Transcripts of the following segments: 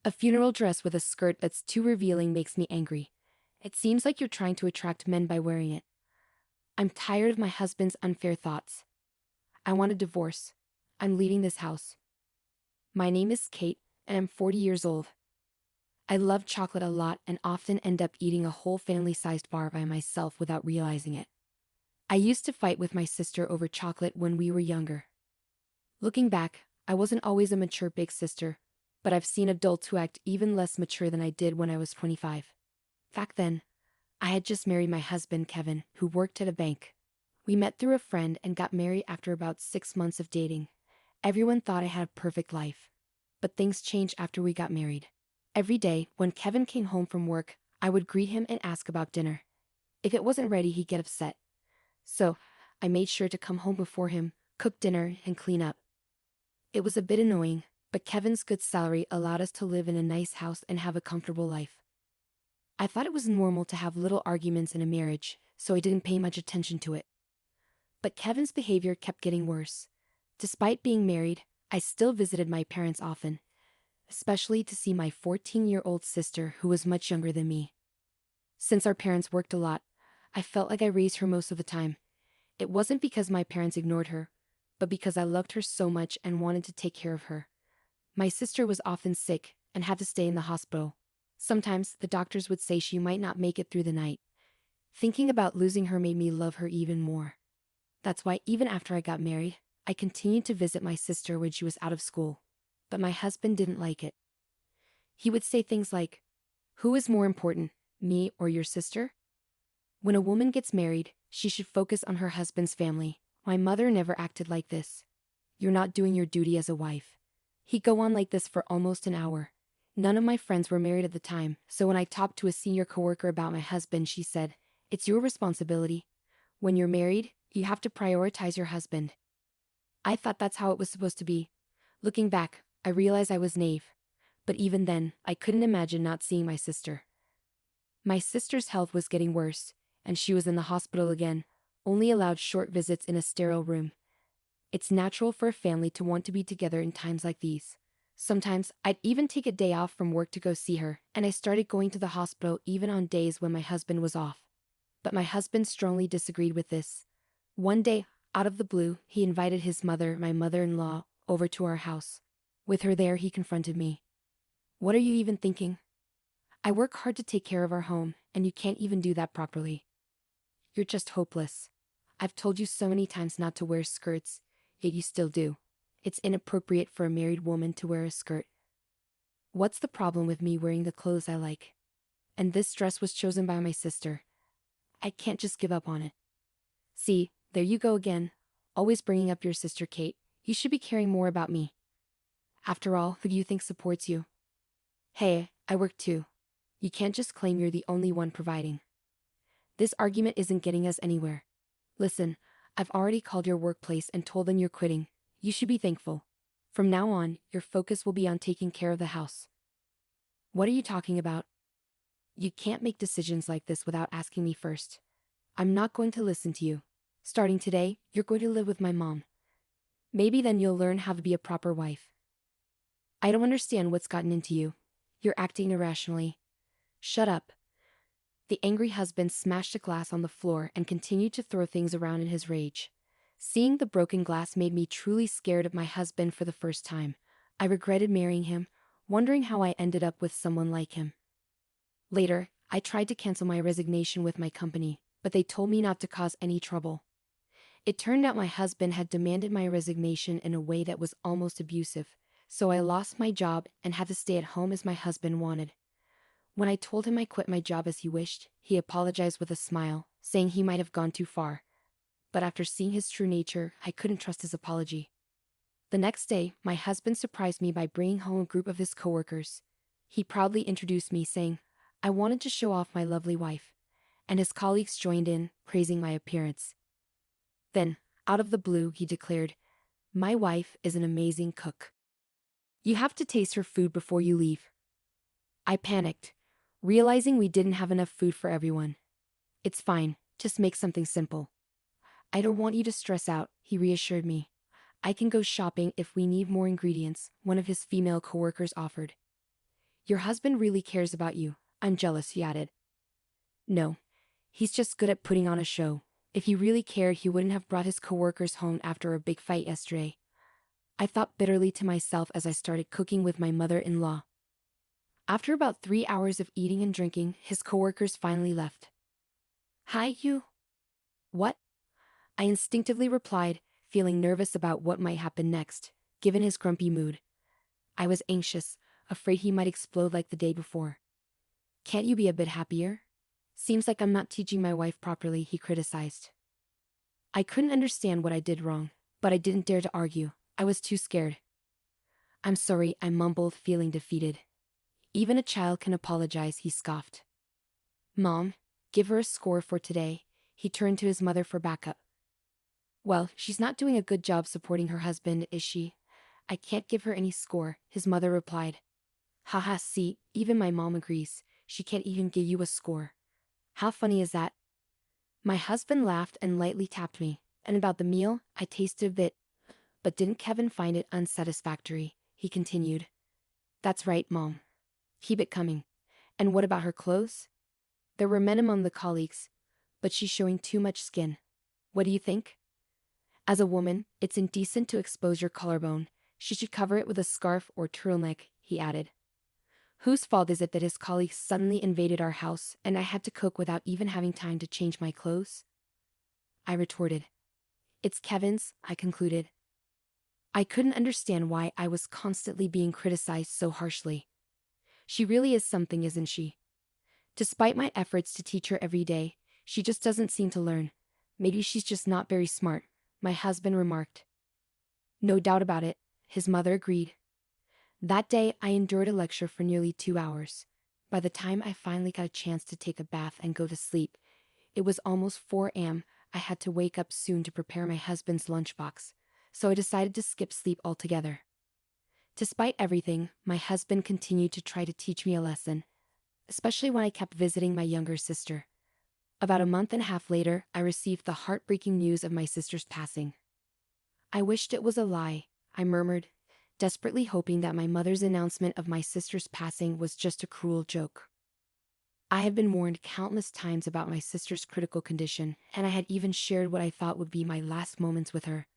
A funeral dress with a skirt that's too revealing makes me angry. It seems like you're trying to attract men by wearing it. I'm tired of my husband's unfair thoughts. I want a divorce. I'm leaving this house. My name is Kate, and I'm 40 years old. I love chocolate a lot and often end up eating a whole family-sized bar by myself without realizing it. I used to fight with my sister over chocolate when we were younger. Looking back, I wasn't always a mature big sister, but I've seen adults who act even less mature than I did when I was 25. Back then, I had just married my husband, Kevin, who worked at a bank. We met through a friend and got married after about 6 months of dating. Everyone thought I had a perfect life. But things changed after we got married. Every day, when Kevin came home from work, I would greet him and ask about dinner. If it wasn't ready, he'd get upset. So, I made sure to come home before him, cook dinner, and clean up. It was a bit annoying, but Kevin's good salary allowed us to live in a nice house and have a comfortable life. I thought it was normal to have little arguments in a marriage, so I didn't pay much attention to it. But Kevin's behavior kept getting worse. Despite being married, I still visited my parents often, especially to see my 14-year-old sister who was much younger than me. Since our parents worked a lot, I felt like I raised her most of the time. It wasn't because my parents ignored her, but because I loved her so much and wanted to take care of her. My sister was often sick and had to stay in the hospital. Sometimes the doctors would say she might not make it through the night. Thinking about losing her made me love her even more. That's why even after I got married, I continued to visit my sister when she was out of school. But my husband didn't like it. He would say things like, "Who is more important, me or your sister?" When a woman gets married, she should focus on her husband's family. My mother never acted like this. "You're not doing your duty as a wife." He'd go on like this for almost an hour. None of my friends were married at the time, so when I talked to a senior coworker about my husband, she said, "It's your responsibility. When you're married, you have to prioritize your husband." I thought that's how it was supposed to be. Looking back, I realized I was naive. But even then, I couldn't imagine not seeing my sister. My sister's health was getting worse, and she was in the hospital again, only allowed short visits in a sterile room. It's natural for a family to want to be together in times like these. Sometimes, I'd even take a day off from work to go see her, and I started going to the hospital even on days when my husband was off. But my husband strongly disagreed with this. One day, out of the blue, he invited his mother, my mother-in-law, over to our house. With her there, he confronted me. "What are you even thinking? I work hard to take care of our home, and you can't even do that properly. You're just hopeless. I've told you so many times not to wear skirts, yet you still do. It's inappropriate for a married woman to wear a skirt. What's the problem with me wearing the clothes I like? And this dress was chosen by my sister. I can't just give up on it." "See, there you go again. Always bringing up your sister, Kate. You should be caring more about me. After all, who do you think supports you? Hey, I work too. You can't just claim you're the only one providing." This argument isn't getting us anywhere. Listen, I've already called your workplace and told them you're quitting. You should be thankful. From now on, your focus will be on taking care of the house. What are you talking about? You can't make decisions like this without asking me first. I'm not going to listen to you. Starting today, you're going to live with my mom. Maybe then you'll learn how to be a proper wife. I don't understand what's gotten into you. You're acting irrationally. Shut up. The angry husband smashed a glass on the floor and continued to throw things around in his rage. Seeing the broken glass made me truly scared of my husband for the first time. I regretted marrying him, wondering how I ended up with someone like him. Later, I tried to cancel my resignation with my company, but they told me not to cause any trouble. It turned out my husband had demanded my resignation in a way that was almost abusive, so I lost my job and had to stay at home as my husband wanted. When I told him I quit my job as he wished, he apologized with a smile, saying he might have gone too far. But after seeing his true nature, I couldn't trust his apology. The next day, my husband surprised me by bringing home a group of his coworkers. He proudly introduced me, saying, "I wanted to show off my lovely wife." And his colleagues joined in, praising my appearance. Then, out of the blue, he declared, "My wife is an amazing cook. You have to taste her food before you leave." I panicked, realizing we didn't have enough food for everyone. "It's fine, just make something simple." "I don't want you to stress out," he reassured me. "I can go shopping if we need more ingredients," one of his female coworkers offered. Your husband really cares about you. I'm jealous, he added. No. He's just good at putting on a show. If he really cared, he wouldn't have brought his coworkers home after a big fight yesterday. I thought bitterly to myself as I started cooking with my mother-in-law. After about 3 hours of eating and drinking, his coworkers finally left. Hi, you. What? I instinctively replied, feeling nervous about what might happen next, given his grumpy mood. I was anxious, afraid he might explode like the day before. Can't you be a bit happier? Seems like I'm not teaching my wife properly, he criticized. I couldn't understand what I did wrong, but I didn't dare to argue. I was too scared. I'm sorry, I mumbled, feeling defeated. Even a child can apologize, he scoffed. Mom, give her a score for today. He turned to his mother for backup. Well, she's not doing a good job supporting her husband, is she? I can't give her any score, his mother replied. Haha, see, even my mom agrees. She can't even give you a score. How funny is that? My husband laughed and lightly tapped me. And about the meal, I tasted a bit. But didn't Kevin find it unsatisfactory? He continued. That's right, Mom. Keep it coming. And what about her clothes? There were men among the colleagues, but she's showing too much skin. What do you think? As a woman, it's indecent to expose your collarbone. She should cover it with a scarf or turtleneck, he added. Whose fault is it that his colleagues suddenly invaded our house and I had to cook without even having time to change my clothes? I retorted. It's Kevin's, I concluded. I couldn't understand why I was constantly being criticized so harshly. She really is something, isn't she? Despite my efforts to teach her every day, she just doesn't seem to learn. Maybe she's just not very smart, my husband remarked. No doubt about it, his mother agreed. That day, I endured a lecture for nearly 2 hours. By the time I finally got a chance to take a bath and go to sleep, it was almost 4 a.m. I had to wake up soon to prepare my husband's lunchbox, so I decided to skip sleep altogether. Despite everything, my husband continued to try to teach me a lesson, especially when I kept visiting my younger sister. About a month and a half later, I received the heartbreaking news of my sister's passing. I wished it was a lie, I murmured, desperately hoping that my mother's announcement of my sister's passing was just a cruel joke. I had been warned countless times about my sister's critical condition, and I had even shared what I thought would be my last moments with her.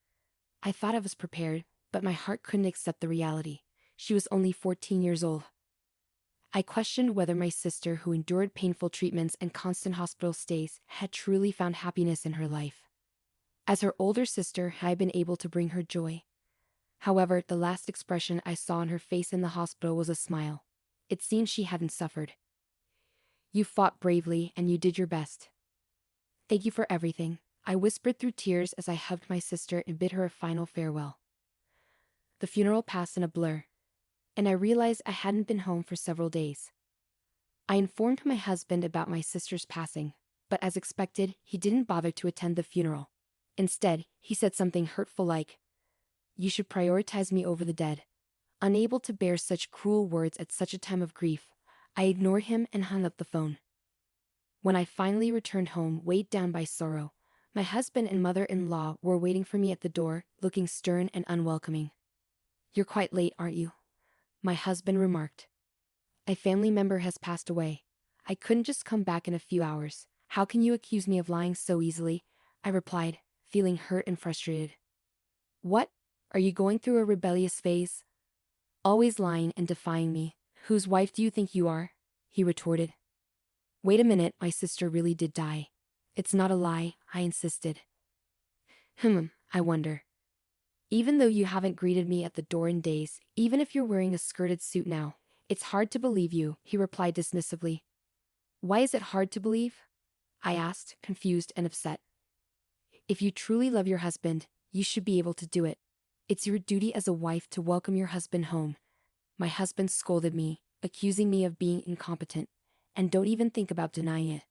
I thought I was prepared, but my heart couldn't accept the reality. She was only 14 years old. I questioned whether my sister, who endured painful treatments and constant hospital stays, had truly found happiness in her life. As her older sister, I had been able to bring her joy. However, the last expression I saw on her face in the hospital was a smile. It seemed she hadn't suffered. You fought bravely and you did your best. Thank you for everything, I whispered through tears as I hugged my sister and bid her a final farewell. The funeral passed in a blur, and I realized I hadn't been home for several days. I informed my husband about my sister's passing, but as expected, he didn't bother to attend the funeral. Instead, he said something hurtful like, "You should prioritize me over the dead." Unable to bear such cruel words at such a time of grief, I ignored him and hung up the phone. When I finally returned home, weighed down by sorrow, my husband and mother-in-law were waiting for me at the door, looking stern and unwelcoming. You're quite late, aren't you? My husband remarked. A family member has passed away. I couldn't just come back in a few hours. How can you accuse me of lying so easily? I replied, feeling hurt and frustrated. What? Are you going through a rebellious phase? Always lying and defying me. Whose wife do you think you are? He retorted. Wait a minute, my sister really did die. It's not a lie, I insisted. I wonder. Even though you haven't greeted me at the door in days, even if you're wearing a skirted suit now, it's hard to believe you, he replied dismissively. Why is it hard to believe? I asked, confused and upset. If you truly love your husband, you should be able to do it. It's your duty as a wife to welcome your husband home. My husband scolded me, accusing me of being incompetent, and don't even think about denying it.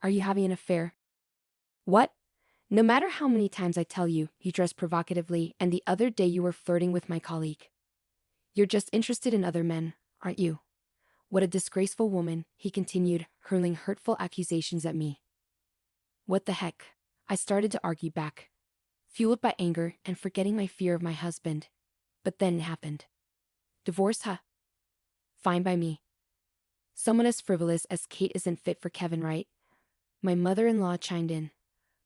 Are you having an affair? What? No matter how many times I tell you, he dressed provocatively, and the other day you were flirting with my colleague. You're just interested in other men, aren't you? What a disgraceful woman, he continued, hurling hurtful accusations at me. What the heck? I started to argue back, fueled by anger and forgetting my fear of my husband. But then it happened. Divorce, huh? Fine by me, Someone as frivolous as Kate isn't fit for Kevin, right? My mother-in-law chimed in.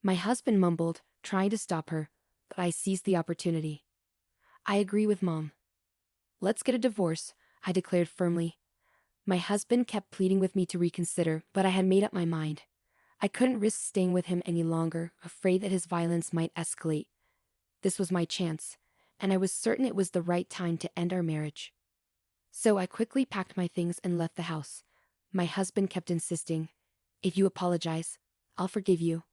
My husband mumbled, trying to stop her, but I seized the opportunity. I agree with Mom. Let's get a divorce, I declared firmly. My husband kept pleading with me to reconsider, but I had made up my mind. I couldn't risk staying with him any longer, afraid that his violence might escalate. This was my chance, and I was certain it was the right time to end our marriage. So I quickly packed my things and left the house. My husband kept insisting, if you apologize, I'll forgive you.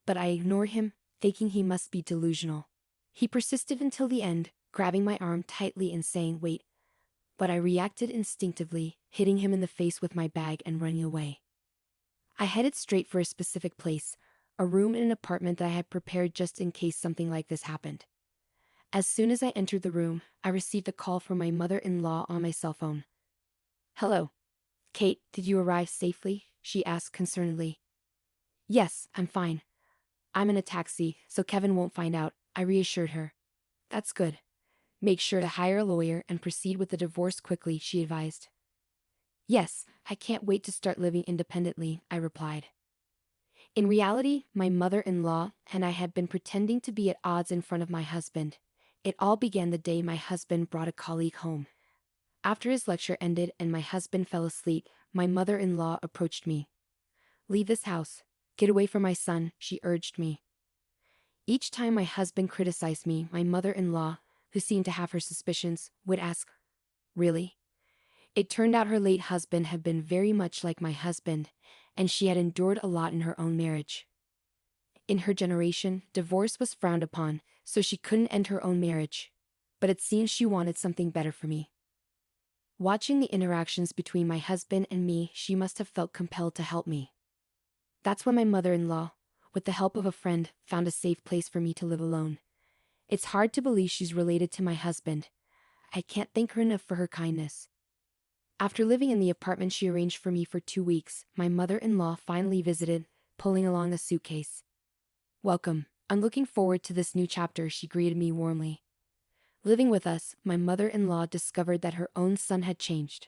But I ignored him, thinking he must be delusional. He persisted until the end, grabbing my arm tightly and saying, wait. But I reacted instinctively, hitting him in the face with my bag and running away. I headed straight for a specific place, a room in an apartment that I had prepared just in case something like this happened. As soon as I entered the room, I received a call from my mother-in-law on my cell phone. Hello. Kate, did you arrive safely? She asked concernedly. Yes, I'm fine. I'm in a taxi, so Kevin won't find out, I reassured her. That's good. Make sure to hire a lawyer and proceed with the divorce quickly, she advised. Yes, I can't wait to start living independently, I replied. In reality, my mother-in-law and I had been pretending to be at odds in front of my husband. It all began the day my husband brought a colleague home. After his lecture ended and my husband fell asleep, my mother-in-law approached me. Leave this house. Get away from my son, she urged me. Each time my husband criticized me, my mother-in-law, who seemed to have her suspicions, would ask, really? It turned out her late husband had been very much like my husband, and she had endured a lot in her own marriage. In her generation, divorce was frowned upon, so she couldn't end her own marriage. But it seems she wanted something better for me. Watching the interactions between my husband and me, she must have felt compelled to help me. That's when my mother-in-law, with the help of a friend, found a safe place for me to live alone. It's hard to believe she's related to my husband. I can't thank her enough for her kindness. After living in the apartment she arranged for me for 2 weeks, my mother-in-law finally visited, pulling along a suitcase. Welcome. I'm looking forward to this new chapter, she greeted me warmly. Living with us, my mother-in-law discovered that her own son had changed.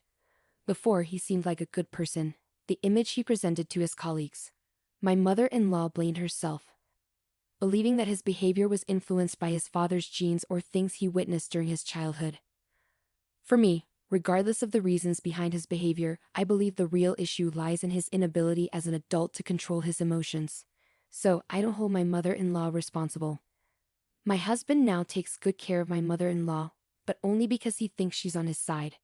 Before, he seemed like a good person, the image he presented to his colleagues. My mother-in-law blamed herself, believing that his behavior was influenced by his father's genes or things he witnessed during his childhood. For me, regardless of the reasons behind his behavior, I believe the real issue lies in his inability as an adult to control his emotions. So, I don't hold my mother-in-law responsible. My husband now takes good care of my mother-in-law, but only because he thinks she's on his side.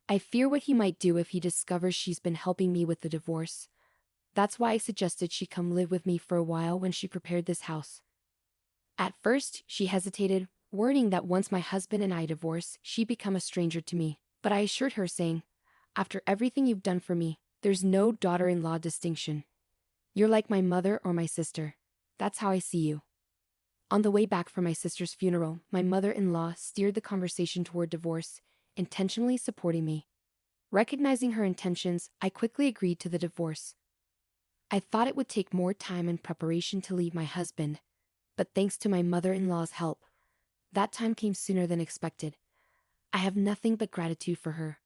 I fear what he might do if he discovers she's been helping me with the divorce. That's why I suggested she come live with me for a while when she prepared this house. At first, she hesitated, worrying that once my husband and I divorce, she'd become a stranger to me. But I assured her, saying, after everything you've done for me, there's no daughter-in-law distinction. You're like my mother or my sister. That's how I see you. On the way back from my sister's funeral, my mother-in-law steered the conversation toward divorce, intentionally supporting me. Recognizing her intentions, I quickly agreed to the divorce. I thought it would take more time and preparation to leave my husband, but thanks to my mother-in-law's help, that time came sooner than expected. I have nothing but gratitude for her.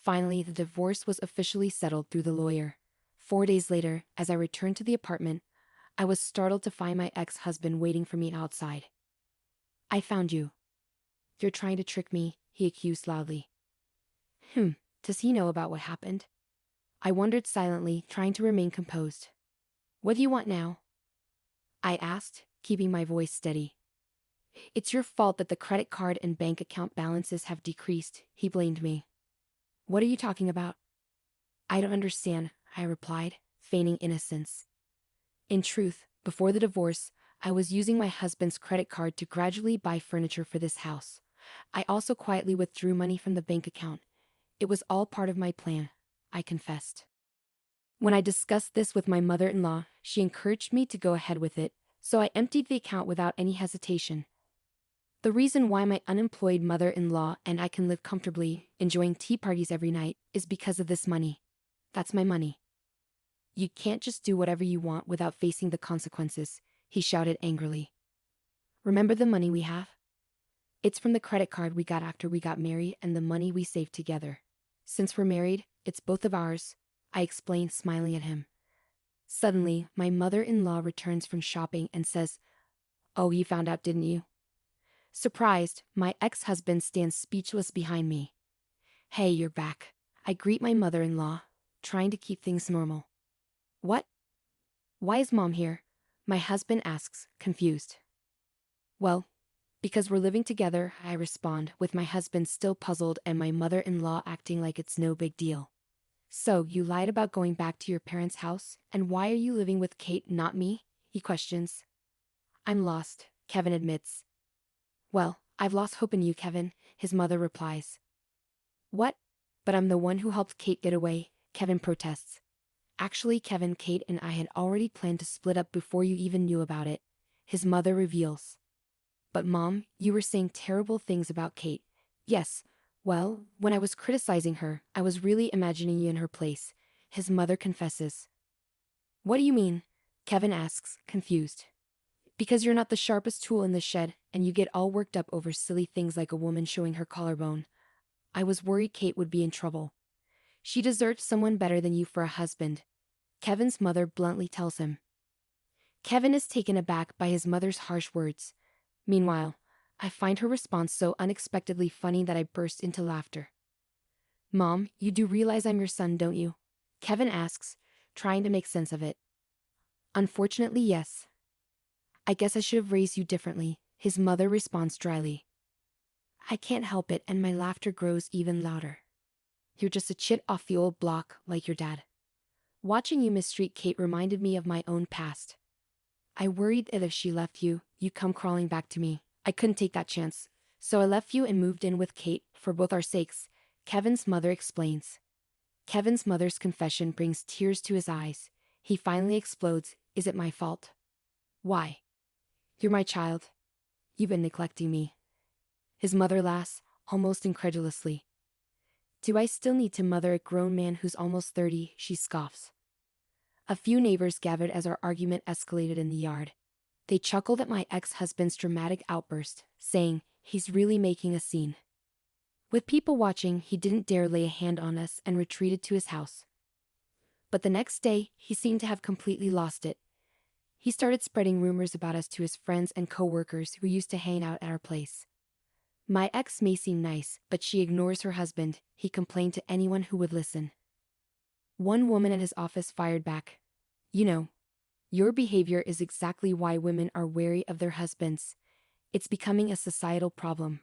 Finally, the divorce was officially settled through the lawyer. 4 days later, as I returned to the apartment, I was startled to find my ex-husband waiting for me outside. I found you. You're trying to trick me, he accused loudly. Does he know about what happened? I wondered silently, trying to remain composed. What do you want now? I asked, keeping my voice steady. It's your fault that the credit card and bank account balances have decreased, he blamed me. What are you talking about? I don't understand, I replied, feigning innocence. In truth, before the divorce, I was using my husband's credit card to gradually buy furniture for this house. I also quietly withdrew money from the bank account. It was all part of my plan, I confessed. When I discussed this with my mother-in-law, she encouraged me to go ahead with it, so I emptied the account without any hesitation. The reason why my unemployed mother-in-law and I can live comfortably, enjoying tea parties every night, is because of this money. That's my money. You can't just do whatever you want without facing the consequences, he shouted angrily. Remember the money we have? It's from the credit card we got after we got married and the money we saved together. Since we're married, it's both of ours, I explain, smiling at him. Suddenly, my mother-in-law returns from shopping and says, "Oh, you found out, didn't you?" Surprised, my ex-husband stands speechless behind me. "Hey, you're back." I greet my mother-in-law, trying to keep things normal. "What? Why is Mom here?" my husband asks, confused. "Well, because we're living together," I respond, with my husband still puzzled and my mother-in-law acting like it's no big deal. "So, you lied about going back to your parents' house, and why are you living with Kate, not me?" he questions. "I'm lost," Kevin admits. "Well, I've lost hope in you, Kevin," his mother replies. "What? But I'm the one who helped Kate get away," Kevin protests. "Actually, Kevin, Kate and I had already planned to split up before you even knew about it," his mother reveals. "But Mom, you were saying terrible things about Kate." "Yes, well, when I was criticizing her, I was really imagining you in her place," his mother confesses. "What do you mean?" Kevin asks, confused. "Because you're not the sharpest tool in the shed, and you get all worked up over silly things like a woman showing her collarbone. I was worried Kate would be in trouble. She deserved someone better than you for a husband," Kevin's mother bluntly tells him. Kevin is taken aback by his mother's harsh words. Meanwhile, I find her response so unexpectedly funny that I burst into laughter. "Mom, you do realize I'm your son, don't you?" Kevin asks, trying to make sense of it. "Unfortunately, yes." "I guess I should have raised you differently," his mother responds dryly. I can't help it, and my laughter grows even louder. "You're just a chit off the old block, like your dad. Watching you mistreat Kate reminded me of my own past. I worried that if she left you, you'd come crawling back to me. I couldn't take that chance. So I left you and moved in with Kate, for both our sakes," Kevin's mother explains. Kevin's mother's confession brings tears to his eyes. He finally explodes, "Is it my fault? Why? You're my child. You've been neglecting me." His mother laughs, almost incredulously. "Do I still need to mother a grown man who's almost 30, she scoffs. A few neighbors gathered as our argument escalated in the yard. They chuckled at my ex-husband's dramatic outburst, saying, "He's really making a scene." With people watching, he didn't dare lay a hand on us and retreated to his house. But the next day, he seemed to have completely lost it. He started spreading rumors about us to his friends and co-workers who used to hang out at our place. My ex may seem nice, but she ignores her husband, he complained to anyone who would listen. One woman at his office fired back, "You know, your behavior is exactly why women are wary of their husbands. It's becoming a societal problem."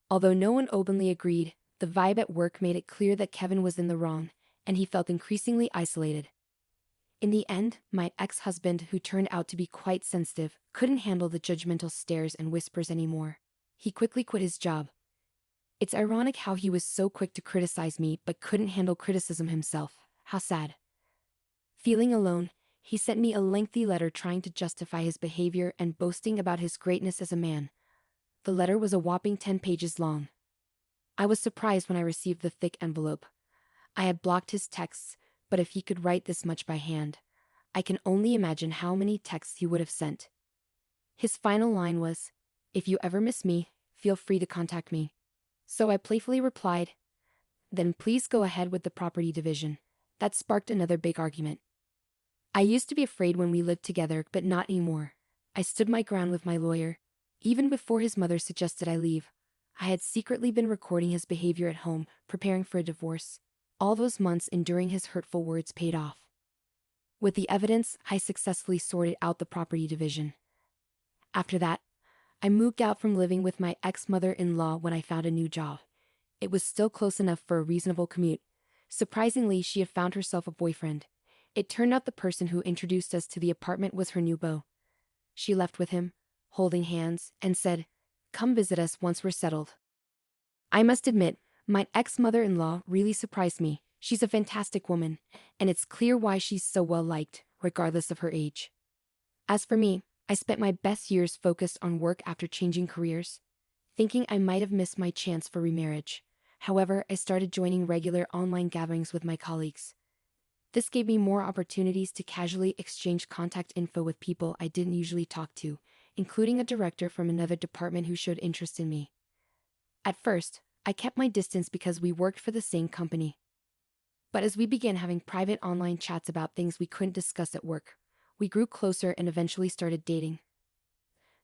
Although no one openly agreed, the vibe at work made it clear that Kevin was in the wrong, and he felt increasingly isolated. In the end, my ex-husband, who turned out to be quite sensitive, couldn't handle the judgmental stares and whispers anymore. He quickly quit his job. It's ironic how he was so quick to criticize me but couldn't handle criticism himself. How sad. Feeling alone, he sent me a lengthy letter trying to justify his behavior and boasting about his greatness as a man. The letter was a whopping 10 pages long. I was surprised when I received the thick envelope. I had blocked his texts, but if he could write this much by hand, I can only imagine how many texts he would have sent. His final line was, "If you ever miss me, feel free to contact me." So I playfully replied, "Then please go ahead with the property division." That sparked another big argument. I used to be afraid when we lived together, but not anymore. I stood my ground with my lawyer. Even before his mother suggested I leave, I had secretly been recording his behavior at home, preparing for a divorce. All those months enduring his hurtful words paid off. With the evidence, I successfully sorted out the property division. After that, I moved out from living with my ex-mother-in-law when I found a new job. It was still close enough for a reasonable commute. Surprisingly, she had found herself a boyfriend. It turned out the person who introduced us to the apartment was her new beau. She left with him, holding hands, and said, "Come visit us once we're settled." I must admit, my ex-mother-in-law really surprised me. She's a fantastic woman, and it's clear why she's so well liked, regardless of her age. As for me, I spent my best years focused on work after changing careers, thinking I might have missed my chance for remarriage. However, I started joining regular online gatherings with my colleagues. This gave me more opportunities to casually exchange contact info with people I didn't usually talk to, including a director from another department who showed interest in me. At first, I kept my distance because we worked for the same company. But as we began having private online chats about things we couldn't discuss at work, we grew closer and eventually started dating.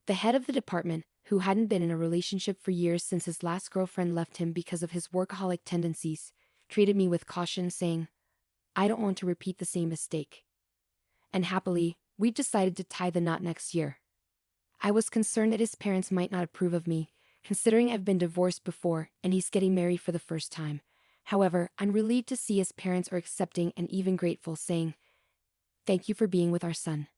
The head of the department, who hadn't been in a relationship for years since his last girlfriend left him because of his workaholic tendencies, treated me with caution, saying, "I don't want to repeat the same mistake." And happily, we decided to tie the knot next year. I was concerned that his parents might not approve of me, considering I've been divorced before and he's getting married for the first time. However, I'm relieved to see his parents are accepting and even grateful, saying, "Thank you for being with our son."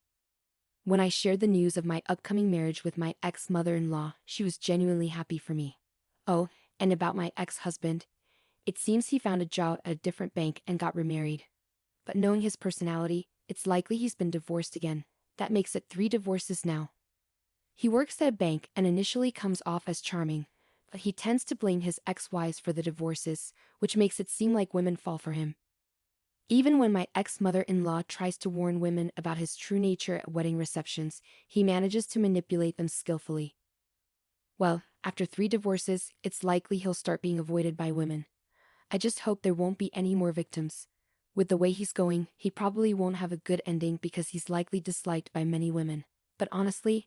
When I shared the news of my upcoming marriage with my ex-mother-in-law, she was genuinely happy for me. Oh, and about my ex-husband, it seems he found a job at a different bank and got remarried. But knowing his personality, it's likely he's been divorced again. That makes it 3 divorces now. He works at a bank and initially comes off as charming, but he tends to blame his ex-wives for the divorces, which makes it seem like women fall for him. Even when my ex-mother-in-law tries to warn women about his true nature at wedding receptions, he manages to manipulate them skillfully. Well, after 3 divorces, it's likely he'll start being avoided by women. I just hope there won't be any more victims. With the way he's going, he probably won't have a good ending because he's likely disliked by many women. But honestly,